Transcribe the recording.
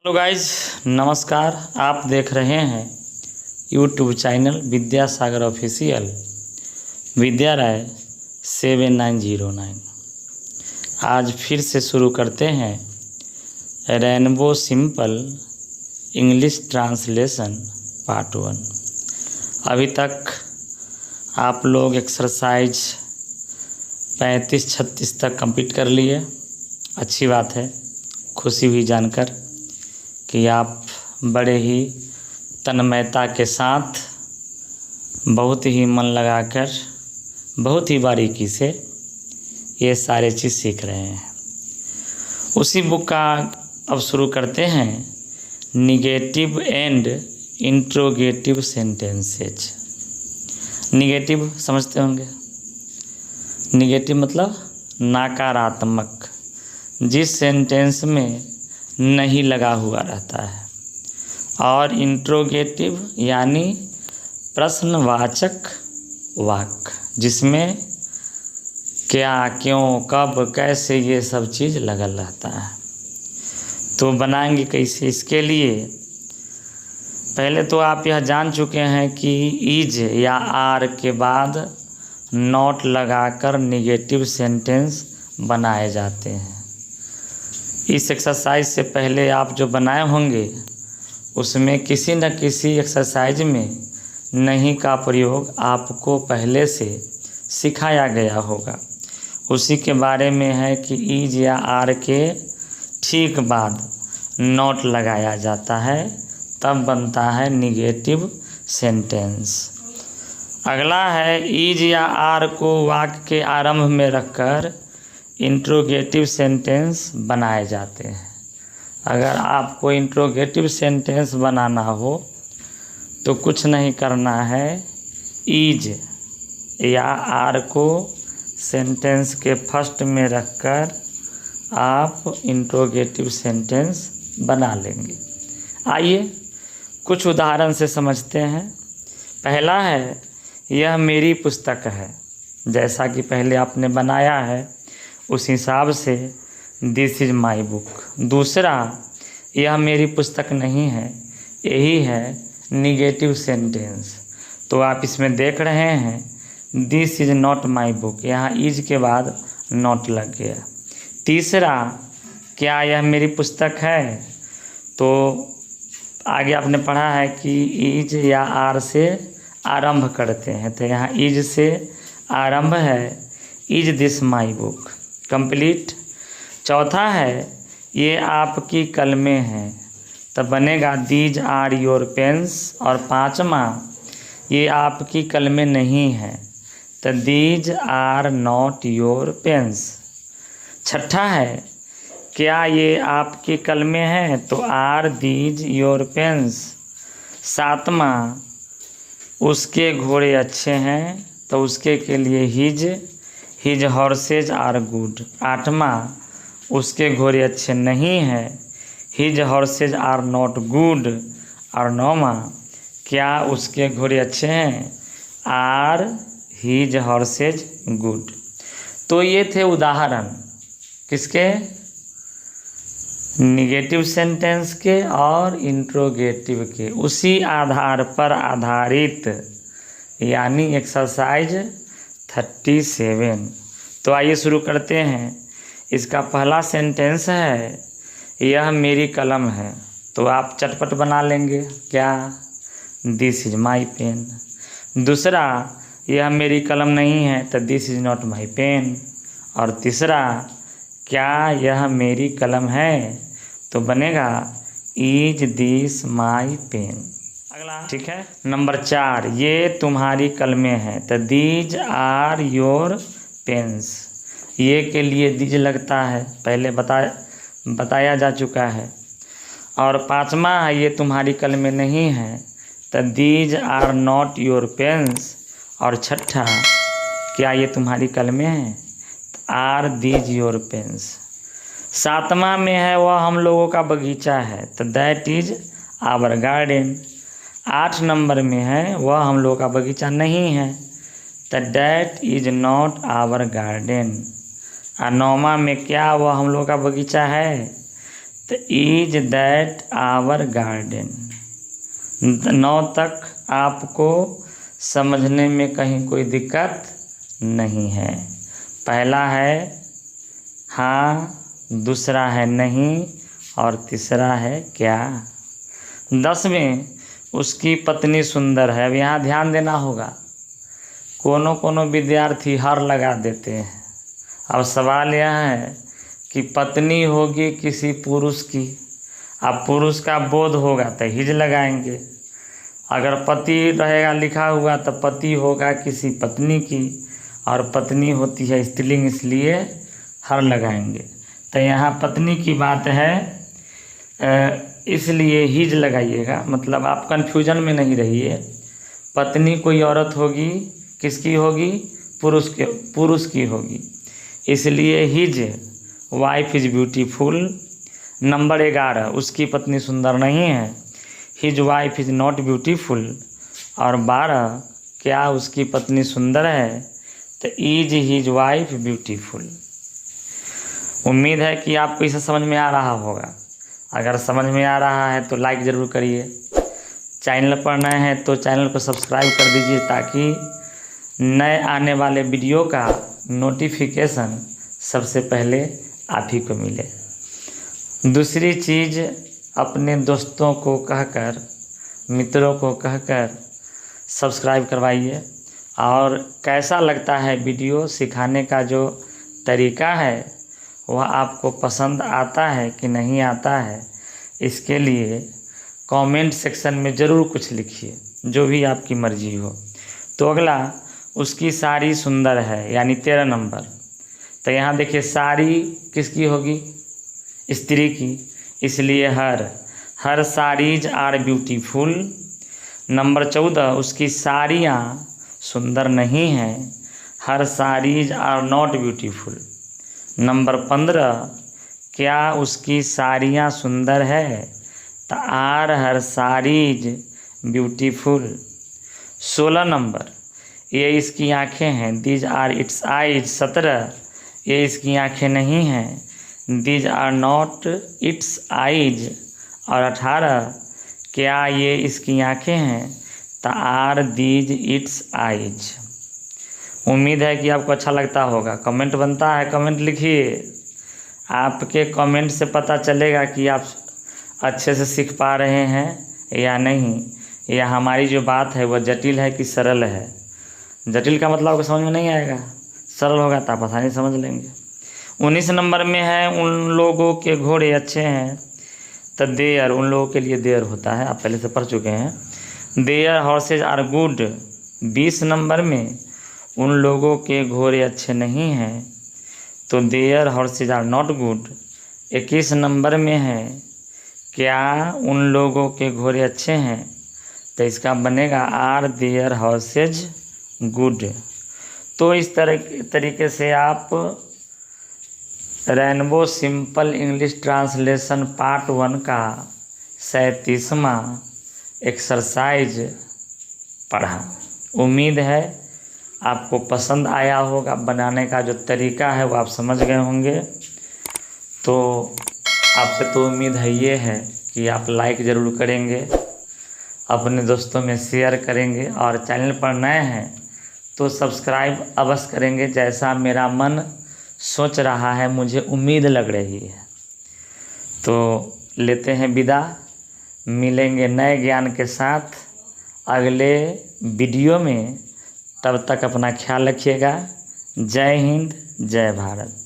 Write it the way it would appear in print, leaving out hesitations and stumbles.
Hello guys, नमस्कार। आप देख रहे हैं यूट्यूब चैनल विद्यासागर ऑफिशियल विद्या राय 7909। आज फिर से शुरू करते हैं rainbow simple English translation part 1। अभी तक आप लोग एक्सरसाइज 35-36 तक कंप्लीट कर लिए। अच्छी बात है, खुशी हुई जानकर कि आप बड़े ही तन्मयता के साथ बहुत ही मन लगाकर बहुत ही बारीकी से ये सारे चीज़ सीख रहे हैं। उसी बुक का अब शुरू करते हैं negative and interrogative sentences. Negative समझते होंगे। निगेटिव मतलब नकारात्मक, जिस सेंटेंस में नहीं लगा हुआ रहता है, और इंट्रोगेटिव यानी प्रश्नवाचक वाक्य, जिसमें क्या, क्यों, कब, कैसे ये सब चीज़ लगल रहता है। तो बनाएंगे कैसे? इसके लिए पहले तो आप यह जान चुके हैं कि इज या आर के बाद नॉट लगाकर निगेटिव सेंटेंस बनाए जाते हैं। इस एक्सरसाइज से पहले आप जो बनाए होंगे उसमें किसी न किसी एक्सरसाइज में नहीं का प्रयोग आपको पहले से सिखाया गया होगा। उसी के बारे में है कि इज या आर के ठीक बाद नॉट लगाया जाता है, तब बनता है निगेटिव सेंटेंस। अगला है इज या आर को वाक्य के आरंभ में रखकर इंट्रोगेटिव सेंटेंस बनाए जाते हैं। अगर आपको इंट्रोगेटिव सेंटेंस बनाना हो तो कुछ नहीं करना है, इज या आर को सेंटेंस के फर्स्ट में रखकर आप इंट्रोगेटिव सेंटेंस बना लेंगे। आइए कुछ उदाहरण से समझते हैं। पहला है, यह मेरी पुस्तक है। जैसा कि पहले आपने बनाया है उस हिसाब से दिस इज़ माई बुक। दूसरा, यह मेरी पुस्तक नहीं है, यही है निगेटिव सेंटेंस। तो आप इसमें देख रहे हैं this is not my book, यहाँ इज के बाद नॉट लग गया। तीसरा, क्या यह मेरी पुस्तक है? तो आगे आपने पढ़ा है कि इज या आर से आरंभ करते हैं, तो यहाँ इज से आरंभ है, is this my book. Complete. चौथा है, ये आपकी कलमें हैं, तब बनेगा दीज आर योर पेन्स। और पाँचवा, ये आपकी कलमें नहीं हैं, तो these are not your pens. छठा है, क्या ये आपकी कलमें हैं? तो आर दीज योर पेन्स। सातवां, उसके घोड़े अच्छे हैं, तो उसके के लिए हिज हॉर्सेज आर गुड। आठवां, उसके घोड़े अच्छे नहीं हैं, his horses are not good. और नौवां, क्या उसके घोड़े अच्छे हैं? Are his horses good. तो ये थे उदाहरण किसके? निगेटिव सेंटेंस के और इंट्रोगेटिव के। उसी आधार पर आधारित यानी एक्सरसाइज 37। तो आइए शुरू करते हैं। इसका पहला सेंटेंस है, यह मेरी कलम है। तो आप चटपट बना लेंगे, क्या? This is my pen. दूसरा, यह मेरी कलम नहीं है, तो this is not my pen. और तीसरा, क्या यह मेरी कलम है? तो बनेगा इज दिस माई पेन। अगला, ठीक है। नंबर 4, ये तुम्हारी कलमें हैं, तो दीज आर योर पेन्स। ये के लिए दीज लगता है, पहले बताया जा चुका है। और पाँचवा है, ये तुम्हारी कलमें नहीं हैं, तो these are not your pens. और छठा, क्या ये तुम्हारी कलमें हैं? Are these your pens. सातवां में है, वह हम लोगों का बगीचा है, तो दैट इज आवर गार्डन। 8 नंबर में है, वह हम लोगों का बगीचा नहीं है, तो that is not our garden. और 9वां में क्या, वह हम लोगों का बगीचा है, तो इज दैट आवर गार्डन। 9 तक आपको समझने में कहीं कोई दिक्कत नहीं है। पहला है हाँ, दूसरा है नहीं और तीसरा है क्या। 10 में उसकी पत्नी सुंदर है। अब यहाँ ध्यान देना होगा, कोनो विद्यार्थी हर लगा देते हैं। अब सवाल यह है कि पत्नी होगी किसी पुरुष की, अब पुरुष का बोध होगा तो हिज लगाएंगे। अगर पति रहेगा लिखा हुआ तो पति होगा किसी पत्नी की, और पत्नी होती है स्त्रीलिंग, इसलिए हर लगाएंगे। तो यहाँ पत्नी की बात है, इसलिए हिज लगाइएगा। मतलब आप कन्फ्यूजन में नहीं रहिए। पत्नी कोई औरत होगी, किसकी होगी? पुरुष की होगी, इसलिए his wife is beautiful. Number 11, उसकी पत्नी सुंदर नहीं है, his wife is not beautiful. और 12, क्या उसकी पत्नी सुंदर है? तो इज हिज वाइफ ब्यूटीफुल। उम्मीद है कि आपको इसे समझ में आ रहा होगा। अगर समझ में आ रहा है तो लाइक ज़रूर करिए। चैनल पर नए हैं तो चैनल को सब्सक्राइब कर दीजिए, ताकि नए आने वाले वीडियो का नोटिफिकेशन सबसे पहले आप ही को मिले। दूसरी चीज़, अपने दोस्तों को कहकर, मित्रों को कहकर सब्सक्राइब करवाइए। और कैसा लगता है वीडियो, सिखाने का जो तरीका है वह आपको पसंद आता है कि नहीं आता है, इसके लिए कमेंट सेक्शन में ज़रूर कुछ लिखिए, जो भी आपकी मर्जी हो। तो अगला, उसकी साड़ी सुंदर है, यानी 13 नंबर। तो यहाँ देखिए, साड़ी किसकी होगी? स्त्री की, इसलिए her saris are beautiful. Number 14, उसकी साड़ियाँ सुंदर नहीं हैं, her saris are not beautiful. Number 15, क्या उसकी साड़ियाँ सुंदर है? तो are her saris beautiful. 16 number, ये इसकी आँखें हैं, दीज आर इट्स आइज। 17, ये इसकी आँखें नहीं हैं, these are not its eyes. और 18, क्या ये इसकी आँखें हैं? तो आर दीज इट्स आइज। उम्मीद है कि आपको अच्छा लगता होगा। कमेंट बनता है, कमेंट लिखिए। आपके कमेंट से पता चलेगा कि आप अच्छे से सीख पा रहे हैं या नहीं, या हमारी जो बात है वह जटिल है कि सरल है। जटिल का मतलब आपको समझ में नहीं आएगा, सरल होगा तो आप आसानी समझ लेंगे। 19 नंबर में है, उन लोगों के घोड़े अच्छे हैं। तो देयर, उन लोगों के लिए देयर होता है, आप पहले से पढ़ चुके हैं। Their horses are good. 20 नंबर में, उन लोगों के घोड़े अच्छे नहीं हैं, तो their horses are not good. 21 नंबर में है, क्या उन लोगों के घोड़े अच्छे हैं? तो इसका बनेगा आर देयर हॉर्सेज गुड। तो इस तरीके से आप rainbow simple English translation part 1 का 37वां एक्सरसाइज पढ़ा। उम्मीद है आपको पसंद आया होगा। बनाने का जो तरीका है वो आप समझ गए होंगे। तो आपसे तो उम्मीद है ये है कि आप लाइक ज़रूर करेंगे, अपने दोस्तों में शेयर करेंगे, और चैनल पर नए हैं तो सब्सक्राइब अवश्य करेंगे। जैसा मेरा मन सोच रहा है, मुझे उम्मीद लग रही है। तो लेते हैं विदा, मिलेंगे नए ज्ञान के साथ अगले वीडियो में। तब तक अपना ख्याल रखिएगा। जय हिंद, जय भारत।